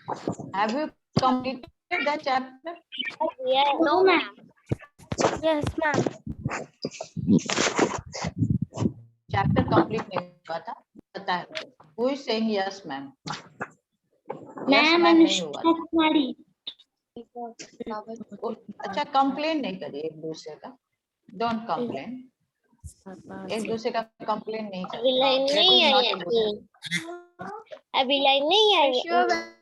Have you completed the chapter? Yes. No, ma'am. Yes, ma'am. Chapter complete नहीं हुआ था, पता है? Who is saying yes, ma'am? Yes, ma'am नहीं हुआ था। अच्छा, कंप्लेन नहीं करिए एक दूसरे का। Don't complain. एक दूसरे का कंप्लेन नहीं अभी लाइन करते। नहीं आई है। अभी लाइन नहीं आई है।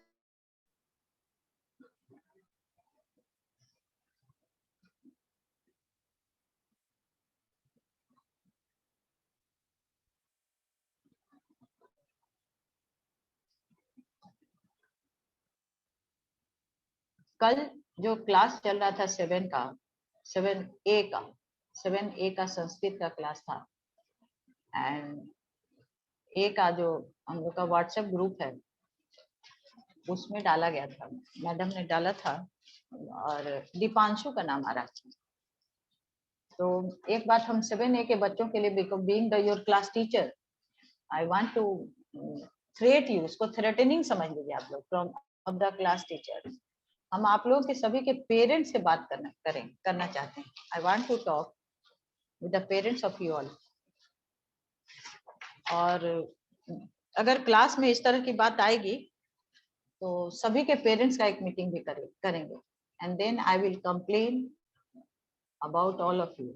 कल जो क्लास चल रहा था 7A का संस्कृत का क्लास था, एंड ए का जो हम लोग का व्हाट्सएप ग्रुप है उसमें डाला गया था, मैडम ने डाला था और दीपांशु का नाम आ रहा था। तो एक बात हम 7A के बच्चों के लिए, being the your class teacher, I want to threat you, उसको थ्रेटनिंग समझ लीजिए आप लोग, from of the class teacher. हम आप लोगों के सभी के पेरेंट्स से बात करना चाहते हैं। I want to talk with the parents of you all. और अगर क्लास में इस तरह की बात आएगी तो सभी के पेरेंट्स का एक मीटिंग भी करेंगे, and then I will complain about all of you.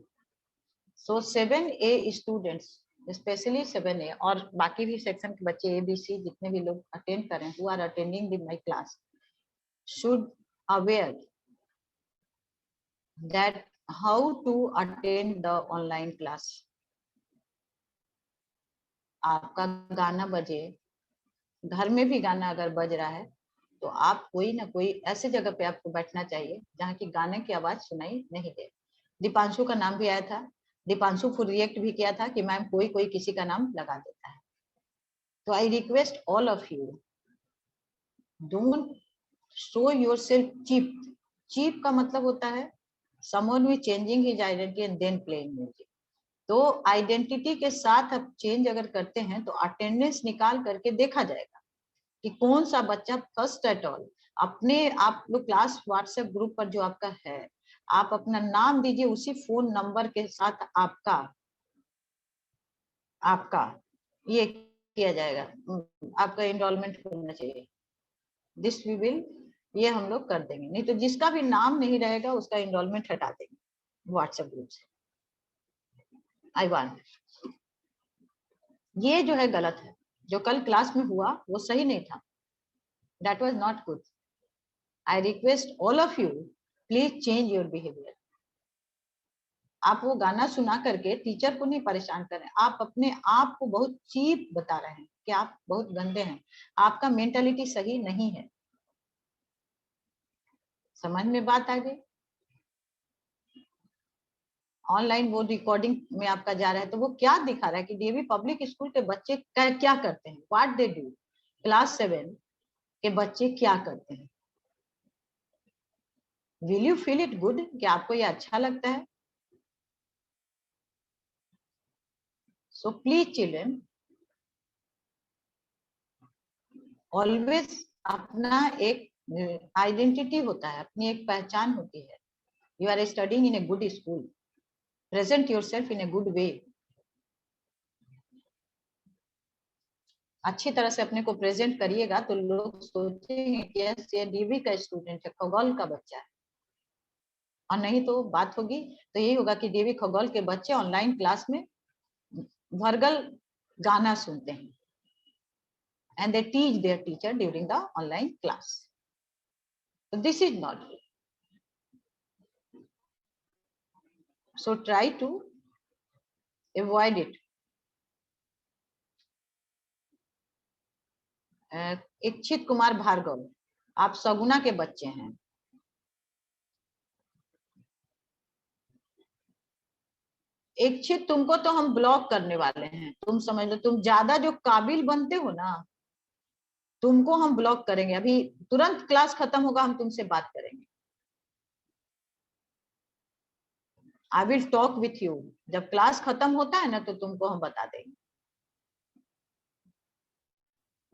So 7A students, specially 7A और बाकी भी सेक्शन के बच्चे ABC जितने भी लोग अटेंड करें, who are attending the my class, should aware that how to attend the online class। आपका गाना बजे, घर में भी गाना अगर बज रहा है तो आप कोई ना कोई ऐसे जगह पे आपको बैठना चाहिए जहाँ की गाने की आवाज सुनाई नहीं दे। दीपांशु का नाम भी आया था, दीपांशु खुद रिएक्ट भी किया था कि मैम कोई किसी का नाम लगा देता है। तो I request all of you, don't show yourself cheap. Cheap का मतलब होता है someone who is changing his identity and then playing music। तो आइडेंटिटी के साथ आप चेंज अगर करते हैं तो अटेंडेंस निकाल करके देखा जाएगा कि कौन सा बच्चा फर्स्ट एट ऑल। अपने आप लोग क्लास व्हाट्सएप ग्रुप पर जो आपका है, आप अपना नाम दीजिए, उसी फोन नंबर के साथ आपका ये किया जाएगा, आपका एनरोलमेंट होना चाहिए। दिस वी विल, ये हम लोग कर देंगे। नहीं तो जिसका भी नाम नहीं रहेगा उसका एनरोलमेंट हटा देंगे व्हाट्सएप ग्रुप से। आई वांट, ये जो है गलत है, जो कल क्लास में हुआ वो सही नहीं था, that was not good. I request all of you, please change your behaviour. आप वो गाना सुना करके टीचर को नहीं परेशान करें, आप अपने आप को बहुत चीप बता रहे हैं कि आप बहुत गंदे हैं, आपका मेंटालिटी सही नहीं है। समझ में बात आ गई? ऑनलाइन वो रिकॉर्डिंग में आपका जा रहा है तो वो क्या दिखा रहा है कि डीएवी पब्लिक स्कूल के बच्चे क्या करते हैं, व्हाट दे डू। क्लास 7 के बच्चे क्या करते हैं? Will you feel it good, कि आपको ये अच्छा लगता है? सो प्लीज चिल्ड्रन, ऑलवेज अपना एक आइडेंटिटी होता है, अपनी एक पहचान होती है। You are studying in a good school, present yourself in a good way. अच्छी तरह से अपने को प्रेजेंट करिएगा तो लोग सोचेंगे कि यस ये डीवी का स्टूडेंट है, खगोल का बच्चा है। और नहीं तो बात होगी तो यही होगा कि डीवी खगोल के बच्चे ऑनलाइन क्लास में वर्गल गाना सुनते हैं, and they teach their teacher during the online class. So this is not good. So try to avoid it. इच्छित कुमार भार्गव, आप सगुना के बच्चे हैं। इच्छित, तुमको तो हम ब्लॉक करने वाले हैं, तुम समझ लो। तुम ज्यादा जो काबिल बनते हो ना, तुमको हम ब्लॉक करेंगे। अभी तुरंत क्लास खत्म होगा, हम तुमसे बात करेंगे। I will talk with you. जब क्लास खत्म होता है ना तो तुमको हम बता देंगे।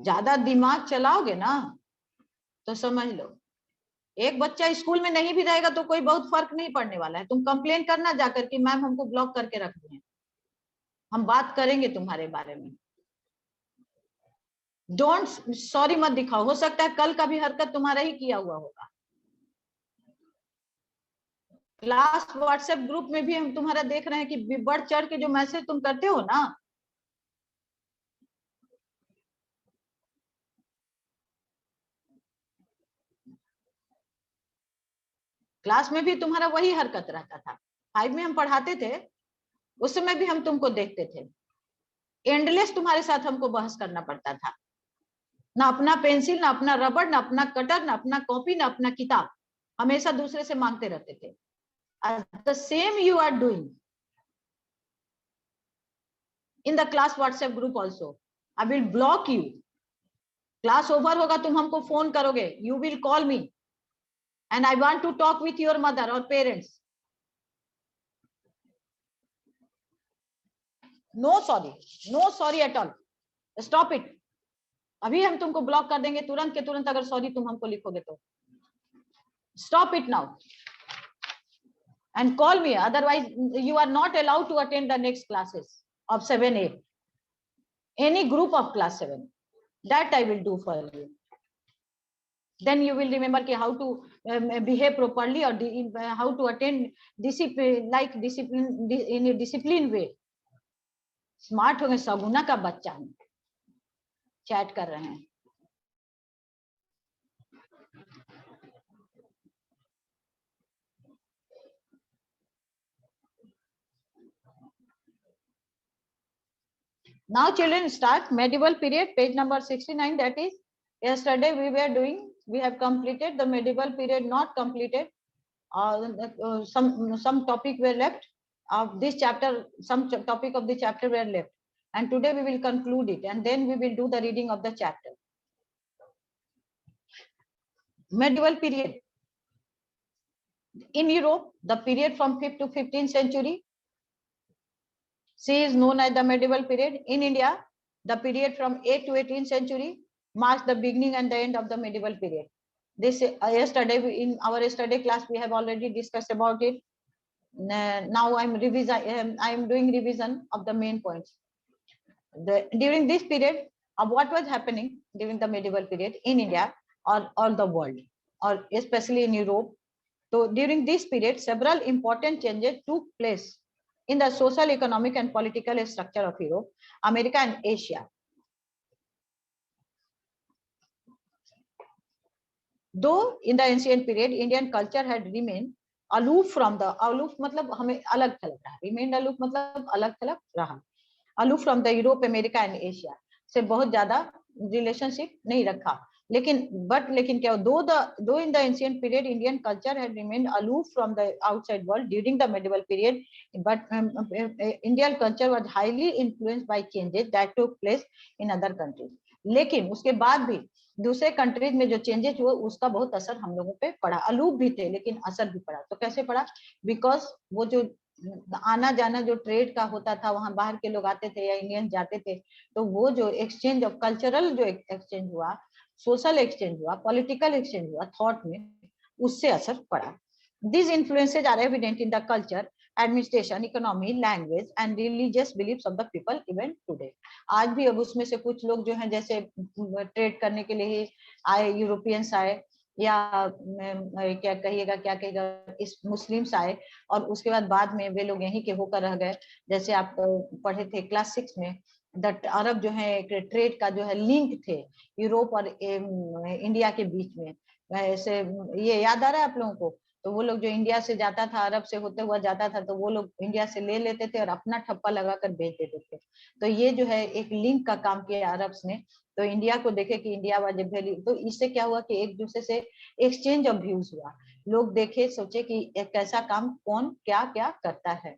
ज्यादा दिमाग चलाओगे ना तो समझ लो, एक बच्चा स्कूल में नहीं भी रहेगा तो कोई बहुत फर्क नहीं पड़ने वाला है। तुम कंप्लेन करना जाकर कि मैम हमको ब्लॉक करके रख दिए, हम बात करेंगे तुम्हारे बारे में। डोंट सॉरी मत दिखाओ, हो सकता है कल का भी हरकत तुम्हारा ही किया हुआ होगा। क्लास व्हाट्सएप ग्रुप में भी हम तुम्हारा देख रहे हैं कि बढ़ चढ़ के जो मैसेज तुम करते हो ना, क्लास में भी तुम्हारा वही हरकत रहता था। 5 में हम पढ़ाते थे, उस समय भी हम तुमको देखते थे, एंडलेस तुम्हारे साथ हमको बहस करना पड़ता था। ना अपना पेंसिल, ना अपना रबड़, ना अपना कटर, ना अपना कॉपी, ना अपना किताब, हमेशा दूसरे से मांगते रहते थे। The same you are doing in the class WhatsApp group also. I will block you. Class over होगा, तुम हमको फोन करोगे, you will call me and I want to talk with your mother or parents. No sorry at all. Stop it. अभी हम तुमको block कर देंगे तुरंत के तुरंत, अगर सॉरी तुम हमको लिखोगे तो। Stop it now and call me, otherwise you are not allowed to attend the next classes of 7A, any group of class 7. That I will do for you. Then you will remember how to behave properly, or how to attend discipline, like discipline in a disciplined way. Smart हो गए, सगुना का बच्चा हूं, chat कर रहे हैं। Now children, start medieval period, page number 69. That is, yesterday we were doing, we have completed the medieval period, not completed. Some topic were left of this chapter, some topic of the chapter were left, and today we will conclude it, and then we will do the reading of the chapter. Medieval period. In Europe, the period from 5th to 15th century, is known as the medieval period. In India, the period from 8th to 18th century marks the beginning and the end of the medieval period. This yesterday in our yesterday class we have already discussed about it. Now I am doing revision of the main points. During this period of what was happening during the medieval period in India or all the world, or especially in Europe. So during this period, several important changes took place in the social, economic and political structure of Europe, America and Asia. Though in the ancient period, Indian culture had remained aloof from the, aloof मतलब हमें अलग थलग रहा, remained aloof मतलब अलग थलग रहा, aloof from the Europe, America and Asia से बहुत ज्यादा relationship नहीं रखा. लेकिन क्या, though in the ancient period Indian culture had remained aloof from the outside world during the medieval period, but Indian culture was highly influenced by changes that took place in other countries. लेकिन उसके बाद भी दूसरे countries में जो changes हुए उसका बहुत असर हम लोगों पे पड़ा. अलूप भी थे लेकिन असर भी पड़ा. तो कैसे पड़ा? बिकॉज वो जो आना जाना जो ट्रेड का होता था, वहां बाहर के लोग आते थे या इंडियन जाते थे, तो वो जो एक्सचेंज ऑफ कल्चरल जो एक्सचेंज हुआ, सोशल एक्सचेंज हुआ, पॉलिटिकल एक्सचेंज हुआ, थॉट में, उससे असर पड़ा. These influences are evident in the culture, administration, economy, language and religious beliefs of the people even today. आज भी अब उसमें से कुछ लोग जो हैं जैसे ट्रेड करने के लिए आए, यूरोपियंस आए, या क्या कहिएगा इस मुस्लिम्स आए, और उसके बाद में वे लोग यहीं के होकर रह गए. जैसे आप पढ़े थे क्लास 6 में, अरब जो है ट्रेड का जो है लिंक थे यूरोप और इंडिया के बीच में. ऐसे ये याद आ रहा है आप लोगों को? तो वो लोग जो इंडिया से जाता था, अरब से होते हुआ जाता था, तो वो लोग इंडिया से ले लेते थे और अपना ठप्पा लगाकर बेच देते थे. तो ये जो है एक लिंक का काम किया अरब्स ने. तो इंडिया को देखे कि इंडिया वाज ए वैल्यू, तो इससे क्या हुआ कि एक दूसरे से एक्सचेंज ऑफ व्यूज हुआ. लोग देखे, सोचे कि एक ऐसा काम कौन क्या क्या करता है.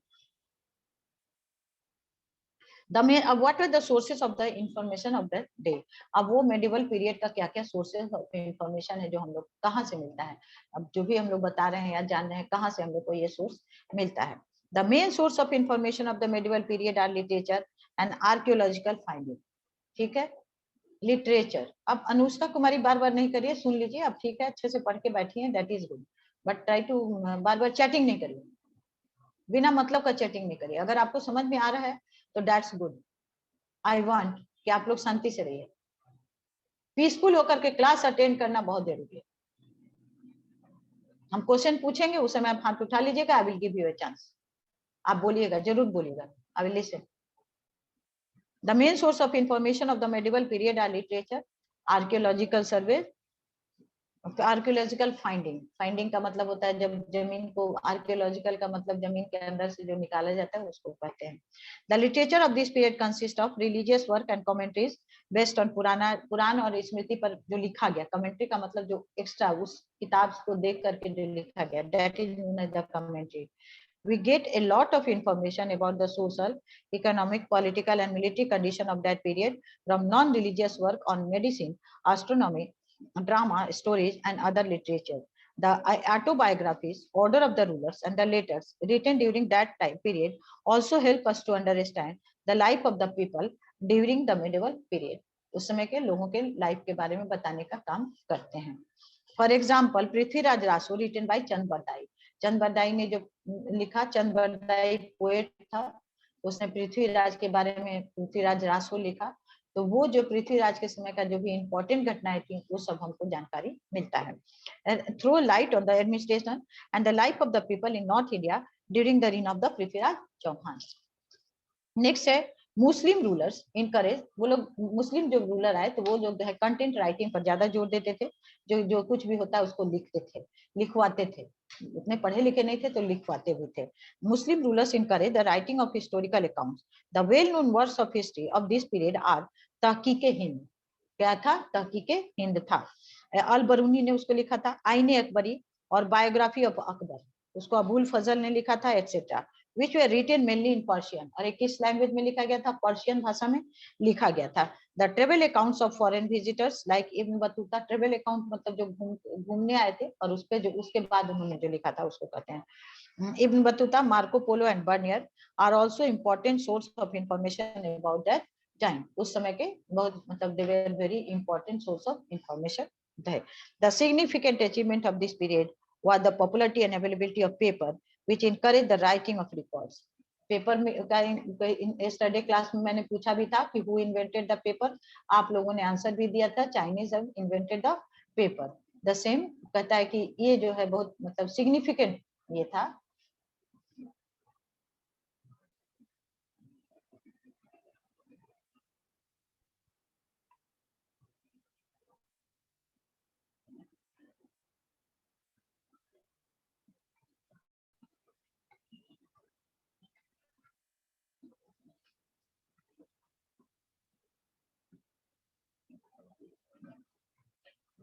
what were the sources of the information of the day? अब वो medieval period का क्या क्या sources of information है जो हम लोग कहाँ से मिलता है. अब जो भी हम लोग बता रहे हैं या जान रहे हैं, कहाँ से हम लोग को ये source मिलता है. The main source of information of the medieval period are literature and archaeological finding. ठीक है. लिटरेचर, अब अनुष्का कुमारी बार बार नहीं करिए, सुन लीजिए, अब ठीक है, अच्छे से पढ़ के बैठी है, that is good, but try to बार बार चैटिंग नहीं करिए, बिना मतलब का चैटिंग नहीं करिए। अगर आपको समझ में आ रहा है तो दैट्स गुड, आई वांट कि आप लोग शांति से रहिए, पीसफुल होकर के क्लास अटेंड करना बहुत जरूरी है। हम क्वेश्चन पूछेंगे, उस समय आप हाथ उठा लीजिएगा, I will give you a chance, आप बोलिएगा, जरूर बोलिएगा, I will listen. The main source of information of the medieval period are literature, archaeological survey, archaeological finding, finding का मतलब होता है जब जमीन को, आर्कियोलॉजिकल का मतलब जमीन के अंदर से जो निकाला जाता है उसको कहते हैं। The literature of this period consist of religious work and commentaries based on Purana और स्मृति पर जो लिखा गया, कमेंट्री का मतलब जो एक्स्ट्रा उस किताब को देख करके जो लिखा गया, that is known as the commentary. We get a lot of information about the social, economic, political, and military condition of that period from non-religious work on medicine, astronomy, drama, stories, and other literature. The autobiographies, order of the rulers, and the letters written during that time period also help us to understand the life of the people during the medieval period. उस समय के लोगों के life के बारे में बताने का काम करते हैं। For example, Prithviraj Raso written by Chand Bardai, Chand Bardai ने जो लिखा, चंद बरदाई पोएट था, उसने पृथ्वीराज के बारे में पृथ्वीराज रासो लिखा, तो वो जो पृथ्वीराज के समय का जो भी इंपॉर्टेंट घटनाएं थी वो सब हमको जानकारी मिलता है। Throw light on the administration and the life of the people in North India during the reign of the Prithviraj Chauhan. Next है मुस्लिम रूलर्स इनकरेज, वो लोग मुस्लिम जो रूलर आए तो वो लोग है कंटेंट राइटिंग पर ज्यादा जोर देते थे, जो जो कुछ भी होता है उसको लिखते थे, लिखवाते थे, उतने पढ़े लिखे नहीं थे तो लिखवाते भी थे। Muslim rulers encourage the writing of historical accounts, the well known works of history of this period are Tahqiq-e Hind, क्या था, तहकीके हिंद था, अल बरूनी ने उसको लिखा था, आईने अकबरी और बायोग्राफी ऑफ अकबर, उसको अबुल फजल ने लिखा था, etcetera, which were written mainly in Persian, और एक किस लैंग्वेज में लिखा गया था, पर्शियन भाषा में लिखा गया था। The travel accounts of foreign visitors like Ibn Battuta, travel account मतलब जो घूमने आए थे और उस पे जो उसके बाद उन्होंने जो लिखा था उसको कहते हैं। Ibn Battuta, Marco Polo and Bernier are also important source of information about that time, उस समय के बहुत मतलब they were very important source of information थे। The significant achievement of this period was the popularity and availability of paper which encourage the writing of records. Paper में study class में मैंने पूछा भी था कि who invented the paper, आप लोगों ने आंसर भी दिया था, Chinese have invented the paper. The same कहता है कि ये जो है बहुत मतलब सिग्निफिकेंट ये था।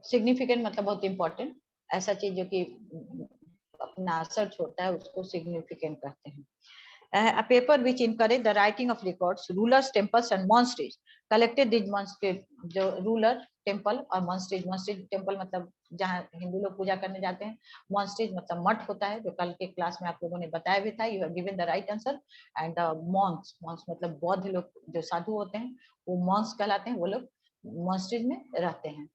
सिग्निफिकेंट मतलब बहुत इंपॉर्टेंट, ऐसा चीज जो कि अपना असर छोड़ता है उसको सिग्निफिकेंट कहते हैं। A paper which encouraged the writing of records, rulers, temples and monasteries collected these monasteries, जो रूलर, टेम्पल और monasteries, monasteries टेम्पल मतलब जहाँ हिंदू लोग पूजा करने जाते हैं, monasteries मतलब मठ होता है, जो कल के क्लास में आप लोगों ने बताया भी था, you have given the right answer, and monks, monks मतलब बौद्ध लोग जो साधु होते हैं वो monks कहलाते हैं, वो लोग monasteries में रहते हैं।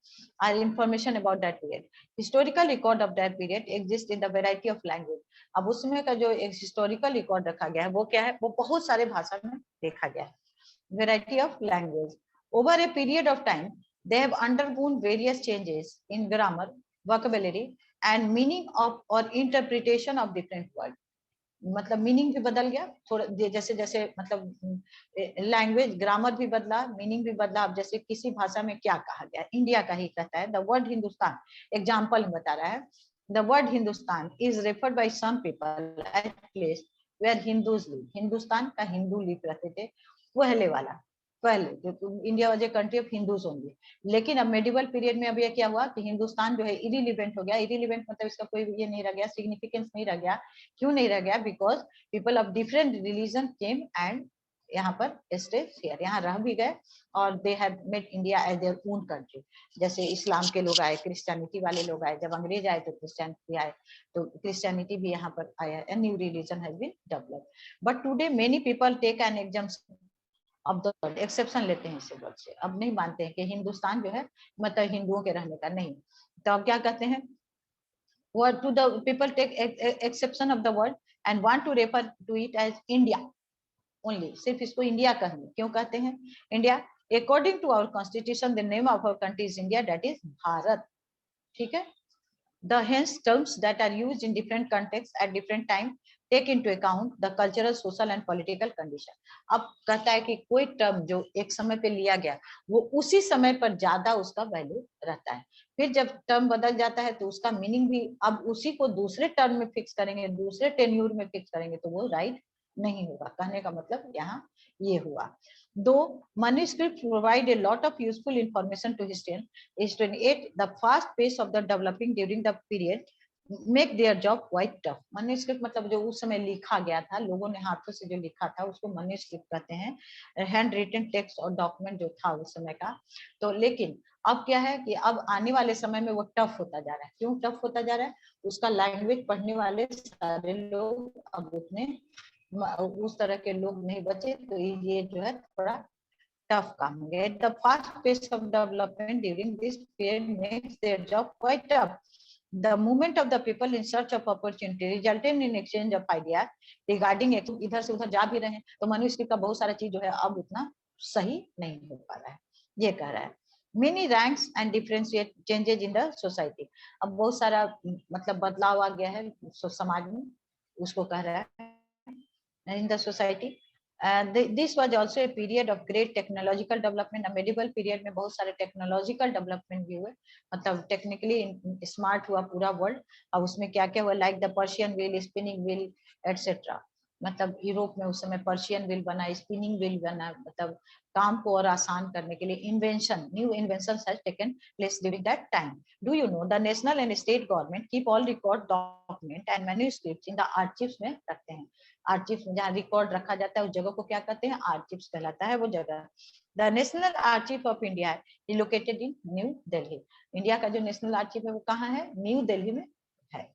Our information about that period, historical record of that period exists in the variety of language, अब उस समय का जो एक हिस्टोरिकल रिकॉर्ड रखा गया है वो क्या है, वो बहुत सारे भाषा में देखा गया है। Variety of language, over a period of time they have undergone various changes in grammar, vocabulary and meaning of और इंटरप्रिटेशन ऑफ डिफरेंट वर्ड, मतलब मीनिंग भी बदल गया थोड़ा, जैसे जैसे मतलब लैंग्वेज ग्रामर भी बदला, मीनिंग भी बदला। अब जैसे किसी भाषा में क्या कहा गया, इंडिया का ही कहता है, द वर्ड हिंदुस्तान, एग्जाम्पल बता रहा है, the word Hindustan is referred by some people at place where Hindus live, Hindustan का हिंदू लिप रहते थे, पहले वाला, पहले जो India was a country of Hindus only, लेकिन अब मेडिवल पीरियड में अब ये क्या हुआ कि हिंदुस्तान जो है इरिलीवेंट हो गया, इरिलीवेंट मतलब इसका कोई ये नहीं रह गया, सिग्निफिकेंस नहीं रह गया, क्यों नहीं रह गया, because people of different religion came and यहाँ पर स्टे हियर, यहाँ रह भी गए और they have made India as their own country, जैसे इस्लाम के लोग आए, क्रिश्चियनिटी वाले लोग आए, जब अंग्रेज आए तो क्रिश्चियनिटी आए, तो क्रिश्चियनिटी भी यहाँ पर आया, a new religion has been developed, but today many people take an exemption of the world, exception लेते हैं इस वर्ड से, अब नहीं मानते हैं कि हिंदुस्तान जो है मतलब हिंदुओं के रहने का नहीं। तो अब क्या कहते हैं, what to the people take exception of the word and want to refer to it as India only, सिर्फ इसको इंडिया कहेंगे। क्यों कहते हैं India? according to our constitution the name of our country is India, that is Bharat, ठीक है। The hence terms that are used in different contexts at different time take into account the cultural, social and political condition। अब कहता है कि कोई term जो एक समय पे लिया गया वो उसी समय पर ज्यादा उसका वैल्यू रहता है, फिर जब टर्म बदल जाता है तो उसका मीनिंग भी अब उसी को दूसरे टर्म में फिक्स करेंगे, दूसरे टेन्यूर में फिक्स करेंगे तो वो राइट नहीं होगा। कहने का मतलब यहाँ ये हुआ। Though manuscripts provide a lot of useful information to historians, yet the fast pace of the developing during the period make their job quite tough। manuscript मतलब जो उस समय लिखा गया था, लोगों ने हाथों से जो लिखा था उसको manuscript कहते हैं, हैंड रिटन टेक्स्ट और डॉक्यूमेंट जो था उस समय का। तो लेकिन अब क्या है कि अब आने वाले समय में वो टफ होता जा रहा है। क्यों टफ होता जा रहा है? उसका लैंग्वेज पढ़ने वाले सारे लोग अब उतने उस तरह के लोग नहीं बचे, तो ये जो है थोड़ा tough काम हो गया। The fast pace of development during this period makes their job quite tough. The movement of the people in search of opportunity resulted in exchange of ideas regarding इधर से उधर जा भी रहे हैं, तो manuscript का बहुत सारा चीज जो है अब उतना सही नहीं हो पा रहा है, ये कह रहा है। Many ranks and differentiate changes in the society। अब बहुत सारा मतलब बदलाव आ गया है समाज में, उसको कह रहा है in the society। this was also a period of great technological development। medieval period में बहुत सारे technological development भी हुए, मतलब technically smart हुआ पूरा world। अब उसमें क्या क्या हुआ, like the Persian wheel, spinning wheel etc। मतलब यूरोप में उस समय पर्शियन व्हील बना, स्पिनिंग व्हील बना, मतलब काम को और आसान करने के लिए invention, new invention has taken place during that time. Do you know the national and state government keep all record document and manuscripts in the archives में रखते हैं। आर्चिव्स में जहाँ रिकॉर्ड रखा जाता है उस जगह को क्या कहते हैं, आर्चिव्स कहलाता है वो जगह। The national archive of India is located in new Delhi. India का जो नेशनल आर्चिव है वो कहाँ है, न्यू दिल्ली में है।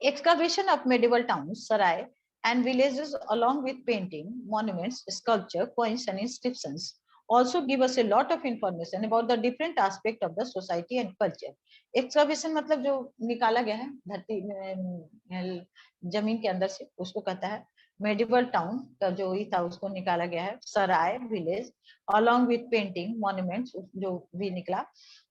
Excavation of medieval towns, sarai and villages along with painting, monuments, sculpture, coins and inscriptions also give us a lot of information about the different aspect of the society and culture। Excavation मतलब जो निकाला गया है धरती में जमीन के अंदर से, उसको कहता है। medieval town का जो ही था उसको निकाला गया है। सराय village along with painting, monuments जो भी निकला,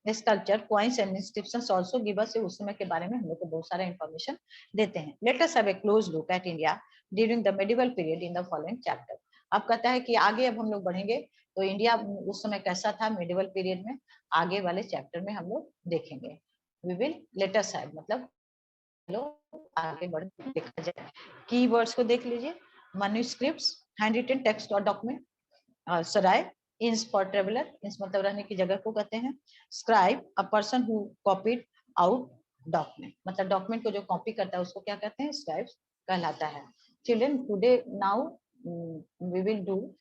sculpture, coins and inscriptions also give us, उस समय के बारे में हम लोग को बहुत सारा इंफॉर्मेशन देते हैं। Late us have a close look at India during the medieval period in the following chapter. अब कहता है कि आगे अब हम लोग बढ़ेंगे तो इंडिया उस समय कैसा था मेडिवल पीरियड में, आगे वाले चैप्टर में हम लोग देखेंगे। We will let us have मतलब लो आगे बढ़ देखा जाए। कीवर्ड्स को देख लीजिए, मैन्युस्क्रिप्ट्स, हैंड रिटन टेक्स्ट और डॉक्यूमेंट, सराय, इंस फॉर ट्रेवलर, इंस मतलब रहने की जगह को कहते हैं। Scribe, a person who copied out document, मतलब डॉक्यूमेंट को जो कॉपी करता है उसको क्या कहते हैं, स्क्राइब कहलाता है। Children today now we will do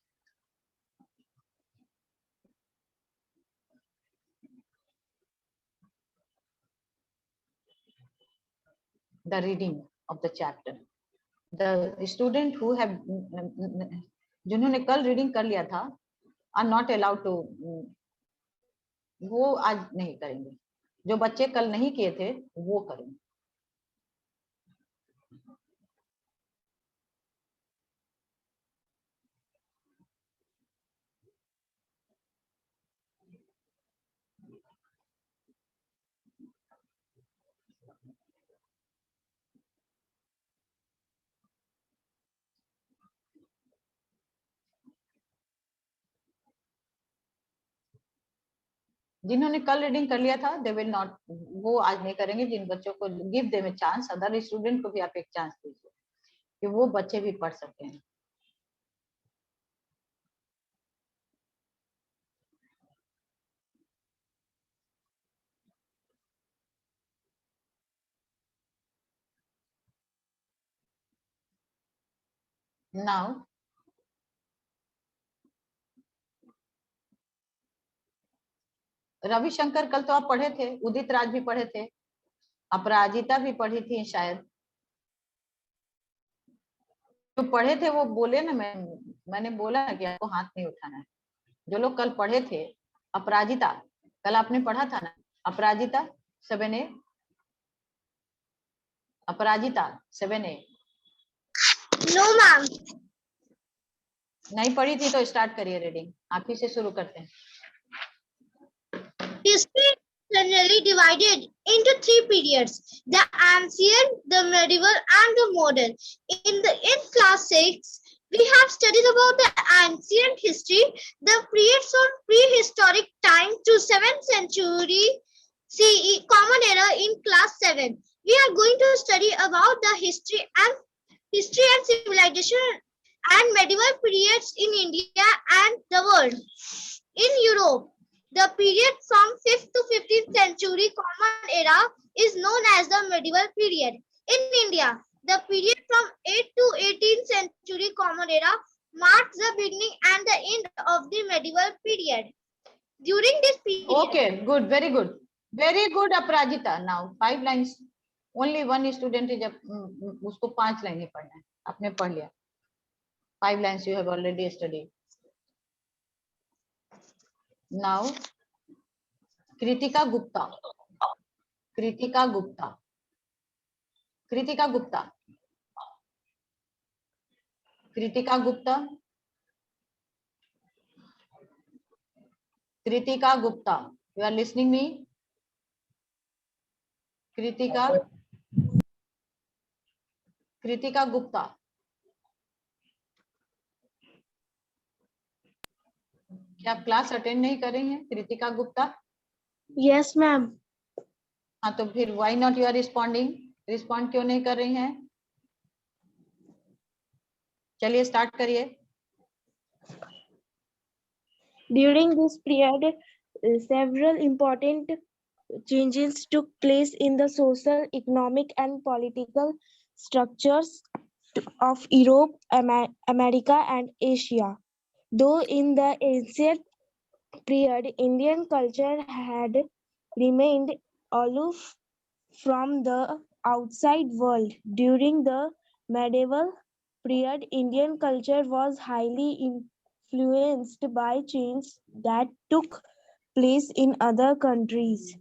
the reading of the chapter। The student who have जिन्होंने कल रीडिंग कर लिया था are not allowed to, वो आज नहीं करेंगे। जो बच्चे कल नहीं किए थे वो करेंगे। जिन्होंने कल रीडिंग कर लिया था दे विल नॉट, वो आज नहीं करेंगे। जिन बच्चों को give them a chance, other student को भी आप एक चांस दीजिए कि वो बच्चे भी पढ़ सकते हैं। नाउ रविशंकर कल तो आप पढ़े थे, उदित राज भी पढ़े थे, अपराजिता भी पढ़ी थी शायद, जो पढ़े थे वो बोले ना, मैं मैंने बोला कि आपको हाथ नहीं उठाना है। जो लोग कल पढ़े थे, अपराजिता, कल आपने पढ़ा था ना, अपराजिता 7A, अपराजिता 7A। No ma'am. नहीं पढ़ी थी तो स्टार्ट करिए रीडिंग, आप ही से शुरू करते हैं। History is generally divided into 3 periods: the ancient, the medieval, and the modern. In class 6, we have studied about the ancient history, the periods of prehistoric time to 7th century CE, Common Era in class 7. We are going to study about the history and civilization and medieval periods in India and the world. In Europe, the period from 5th to 15th century Common Era is known as the medieval period. In India, the period from 8th to 18th century Common Era marks the beginning and the end of the medieval period. During this period, Okay, good, very good, very good, Aparajita. Now 5 lines, only one student is उसको 5 line ही पढ़ना है, आपने पढ़ लिया. 5 lines you have already studied. Now Kritika Gupta, Kritika Gupta, Kritika Gupta, Kritika Gupta, Kritika Gupta, you are listening me? Kritika, Kritika Gupta. क्या आप class attend नहीं कर रही हैं कृतिका गुप्ता? yes ma'am. हाँ, तो फिर why not you are responding? Respond क्यों नहीं कर रही हैं? चलिए स्टार्ट करिए. During this period, several important changes took place in the social, economic, and political structures of Europe, America, and Asia. Though in the ancient period, Indian culture had remained aloof from the outside world. During the medieval period, Indian culture was highly influenced by changes that took place in other countries.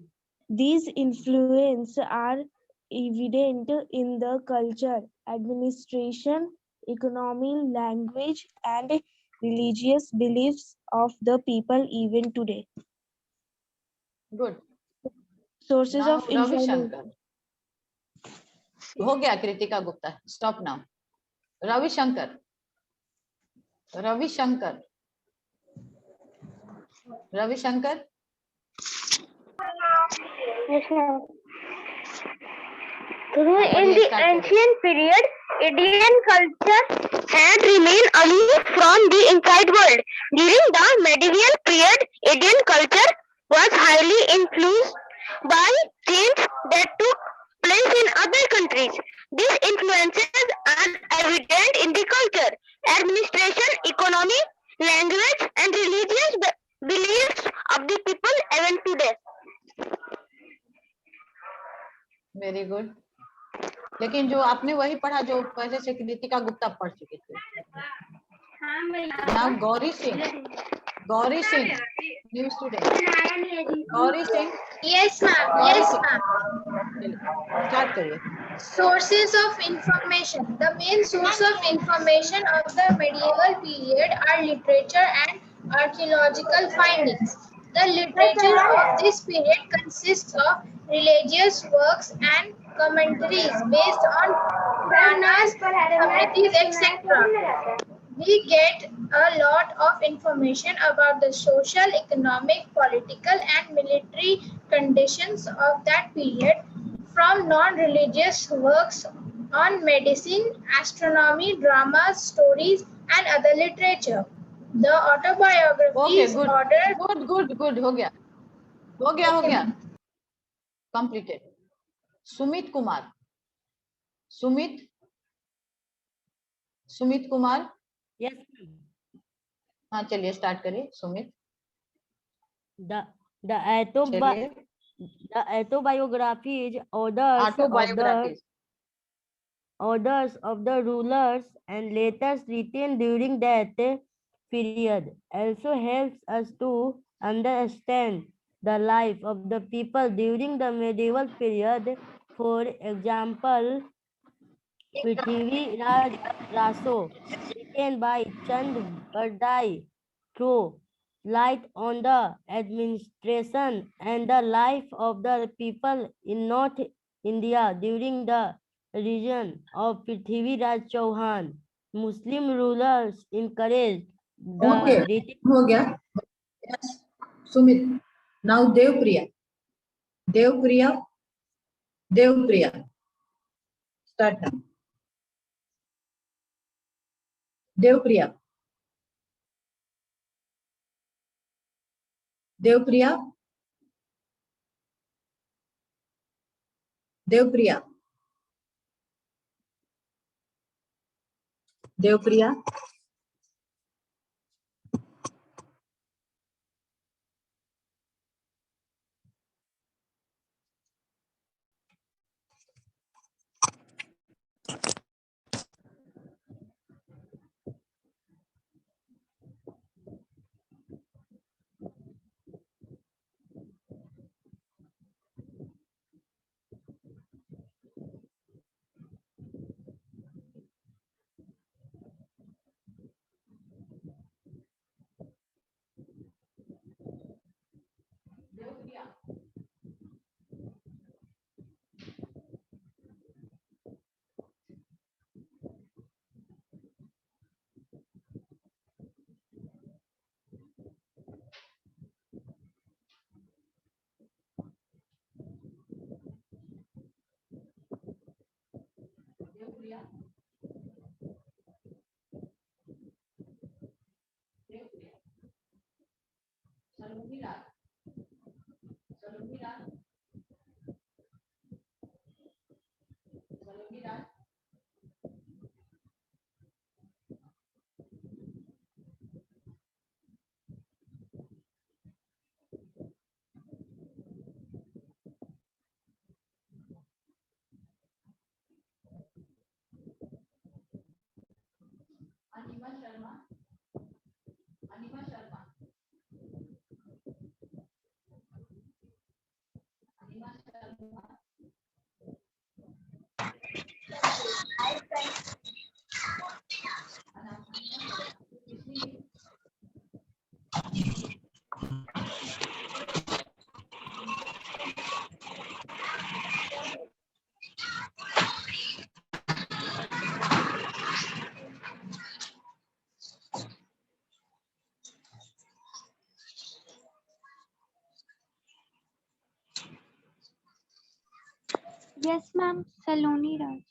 These influences are evident in the culture, administration, economy, language, and religious beliefs of the people even today. Good. Sources now of information. Ravishankar. हो गया Kritika Gupta, stop now. Ravishankar, Ravishankar, Ravishankar. Yes ma'am. In the ancient period, Indian culture had remained aloof from the inside world. During the medieval period, Indian culture was highly influenced by changes that took place in other countries. These influences are evident in the culture, administration, economy, language, and religious beliefs of the people even today. Very good. लेकिन जो आपने वही पढ़ा जो पहले से कृतिका गुप्ता पढ़ चुकी थी. Now Gauri Singh, Gauri Singh, new student. Gauri Singh. Yes ma'am. Yes ma'am. Start करिए. Sources of information. The main source of information of the medieval period are literature and archaeological findings. The literature of this period consists of religious works and commentaries based on Puranas, Smritis, etc. We get a lot of information about the social, economic, political, and military conditions of that period from non-religious works on medicine, astronomy, dramas, stories, and other literature. The okay autobiographies good ordered good good good. हो गया, हो गया, हो गया. Completed. Sumit Kumar, Sumit, Sumit Kumar. Yes, हाँ चलिए start करिए Sumit. the चलिए. autobiography is ordered autobiography. orders of the rulers and letters written during that period also helps us to understand the life of the people during the medieval period. For example, Prithvi Raj Raso, written by Chand Bardai, throw light on the administration and the life of the people in North India during the region of Prithvi Raj Chauhan. Muslim rulers encouraged Okay, the written. हो गया. Yes, Sumit. Now Devpriya. Devpriya. Devpriya. Start now. Devpriya. Devpriya. Devpriya. Devpriya. Anima Sharma. Anima Sharma. Anima Sharma. Yes, ma'am. Saloni Raj.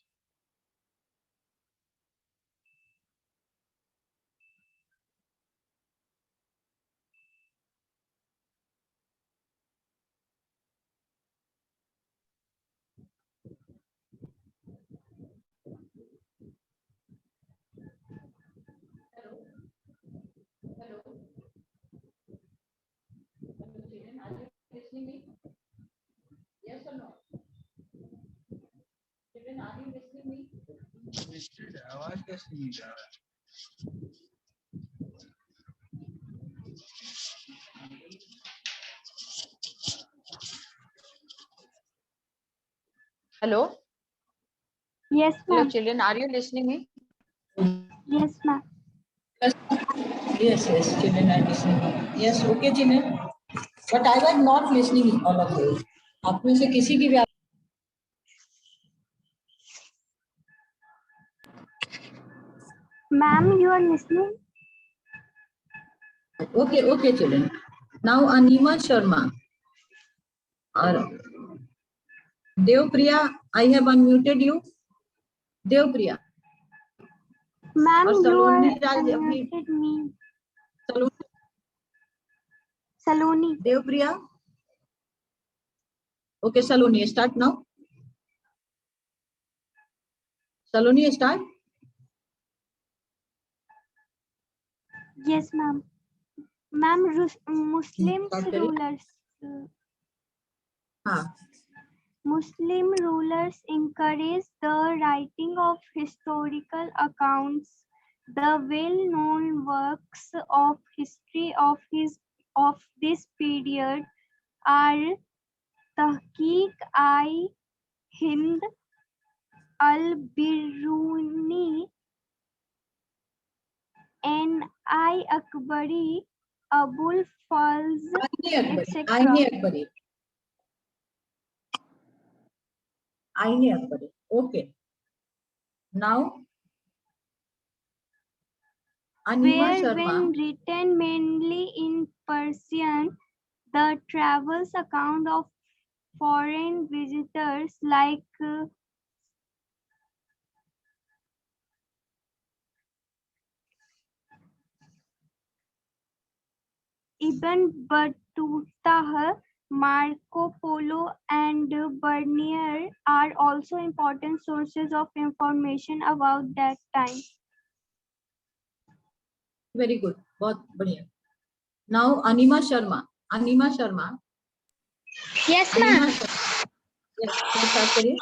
Hello. Children, are you listening me? Yes or no? Children, are you listening me? आवाज कैसे नहीं जा रहा? Hello. Yes, Hello, ma'am. children, are you listening me? Yes, ma'am. Yes, yes, children are listening. Yes, okay, children. But I was not listening all of you. आप में से किसी की भी Ma'am, you are listening? Okay, okay, children. Now Anima Sharma. Or Devpriya, I have unmuted you. Devpriya. Ma'am, और you Saloni are राज अपनी unmuted me. सलोनी Saloni. Devpriya. Okay, Saloni, start now. Saloni, start. Yes, ma'am. Ma'am, Muslims Start करिए. rulers. हाँ. Muslim rulers encouraged the writing of historical accounts. The well-known works of history of this period are Tahqiq-i-Hind, Al-Biruni, N.I. Akbari, Abul Fazl, etc. Aine Akbari. Aine Akbari. Okay. Now, Anima where Sharma. when written mainly in Persian, the travels account of foreign visitors like Ibn Battuta, Marco Polo, and Bernier are also important sources of information about that time. Very good. बहुत बढ़िया. Now, Anima Sharma. Anima Sharma. Yes, Anima ma'am. Sharma. Yes, start करिए.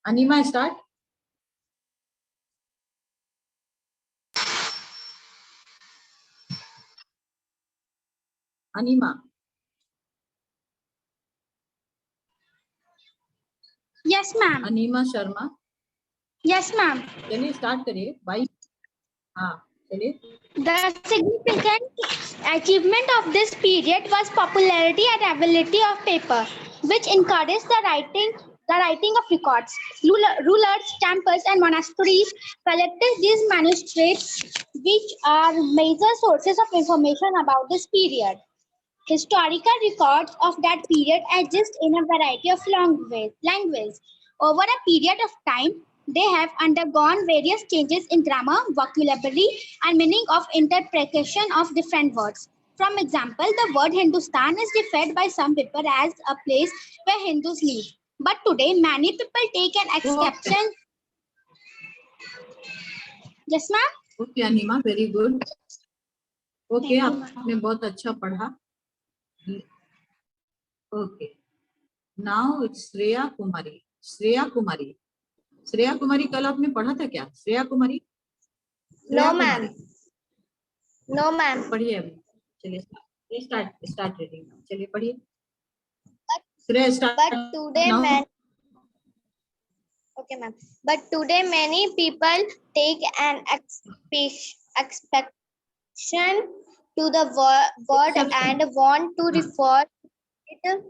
Anima, start. Anima. Yes, ma'am. Anima Sharma. Yes, ma'am. चलिए start करिए. भाई. हाँ चलिए. The significant achievement of this period was popularity and availability of paper, which encouraged the writing of records. Rulers, temples, and monasteries collected these manuscripts, which are major sources of information about this period. Historical records of that period exist in a variety of languages. Over a period of time, they have undergone various changes in grammar, vocabulary, and meaning of interpretation of different words. From example, the word Hindustan is referred by some people as a place where Hindus live. But today, many people take an exception. Yes, ma'am? Okay, Anima, very good. Okay, आपने बहुत अच्छा पढ़ा. Okay. Now it's Shreya Kumari. Shreya Kumari. Shreya Kumari कल आपने पढ़ा था क्या? Shreya Kumari? No, ma'am. No, ma'am. पढ़िए अभी. चलिए start reading. चलिए पढ़िए. Shreya start. But today, now. Okay, ma'am. But today, many people take an exception to the word and want to refer it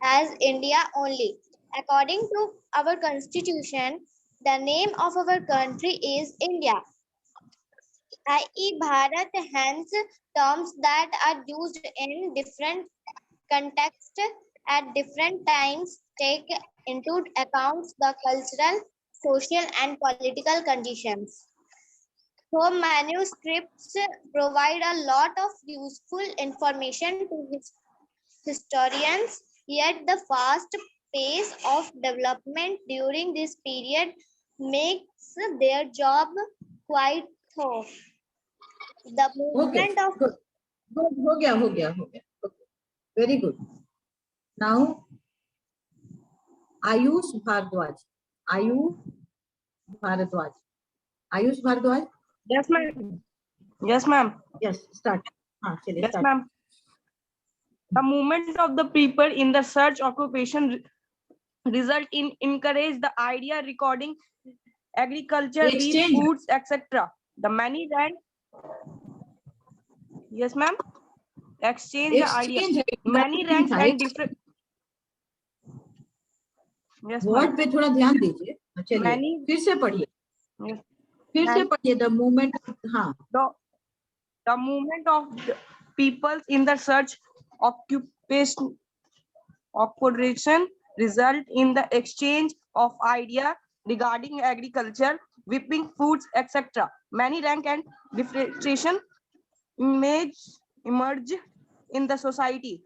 as India only. According to our constitution, the name of our country is India, i.e. Bharat, hence terms that are used in different contexts at different times take into account the cultural, social, and political conditions. So manuscripts provide a lot of useful information to historians, yet the fast pace of development during this period makes their job quite tough. The movement Okay. of Good. हो गया. Okay. Very good. Now Ayush Bhardwaj. Ayush Bhardwaj. Yes, ma'am. Yes, ma'am. Yes, start. चलिए Yes, start. ma'am. The movement of the people in the search occupation result in encourage the idea recording agriculture, wheat, Exchange. foods, etc. The many ran. Yes, ma'am. Exchange the idea. Many ranks and different. Yes, word ma'am. पे थोड़ा ध्यान दीजिए. चलिए Many. फिर से पढ़िए. Yes. फिर से पढ़िए. The movement. हाँ. The movement of the peoples in the search occupation result in the exchange of idea regarding agriculture, whipping foods, etc. Many rank and differentiation emerge in the society.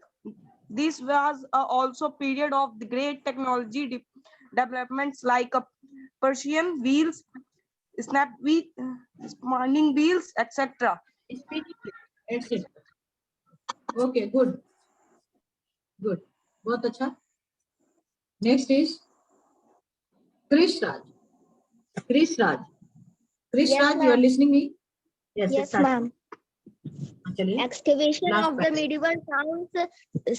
This was also period of the great technology developments like Persian wheels, spinning wheels, etc. That's it. Okay, good. Good. बहुत अच्छा. Next is Krish Raj. Krish Raj. Krish Yes, Raj, you are ma'am. listening me? Yes, Yes, start. ma'am. चलिए. Excavation Last of the part. medieval towns,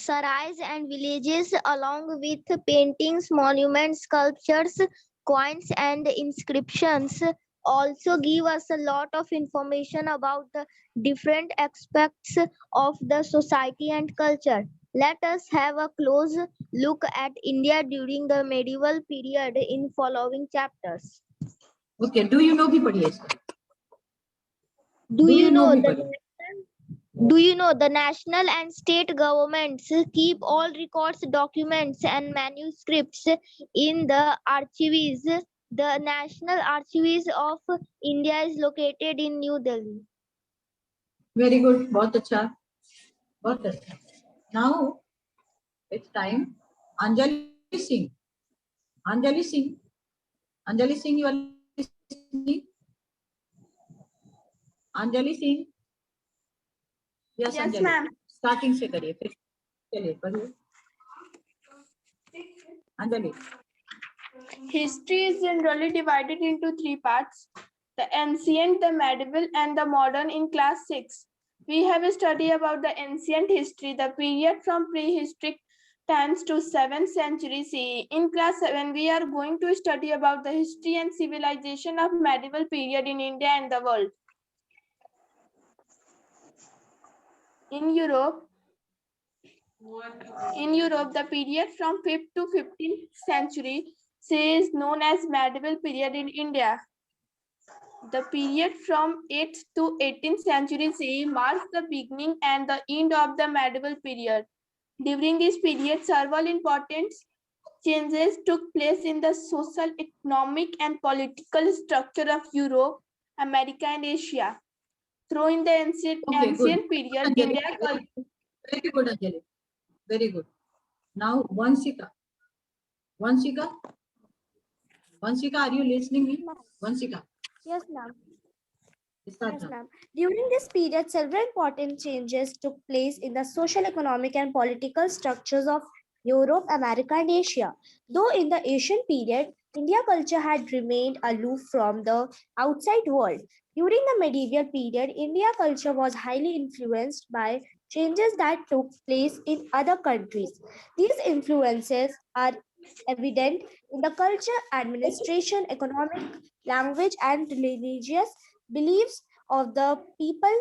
sarais, and villages, along with paintings, monuments, sculptures, coins, and inscriptions, also give us a lot of information about the different aspects of the society and culture. Let us have a close look at India during the medieval period in following chapters. Okay, do you know भी पढ़िए इसको. Do you know भी the पढ़िए. Do you know the national and state governments keep all records, documents, and manuscripts in the archives? The National Archives of India is located in New Delhi. Very good. बहुत अच्छा. बहुत अच्छा. Now it's time. Anjali Singh. Anjali Singh. Anjali Singh, you are listening? Anjali Singh. Yes, Yes, Anjali. ma'am. Starting से करिए फिर चलिए पढ़िए. Anjali. History is generally divided into three parts: the ancient, the medieval, and the modern in class 6. We have a study about the ancient history, the period from prehistoric times to 7th century CE. In class 7, we are going to study about the history and civilization of medieval period in India and the world. In Europe, the period from 5th to 15th century CE is known as medieval period in India. The period from 8th to 18th century CE marks the beginning and the end of the medieval period. During this period, several important changes took place in the social, economic, and political structure of Europe, America, and Asia. Through in the ancient period, Anjali, India very good, Anjali. Very good. Now, Vansika. Vansika, are you listening me? Vansika, Yes, ma'am. start Yes, now. ma'am. During this period, several important changes took place in the social, economic, and political structures of Europe, America, and Asia. Though in the Asian period, India culture had remained aloof from the outside world. During the medieval period, India culture was highly influenced by changes that took place in other countries. These influences are evident in the culture, administration, economic, language, and religious beliefs of the people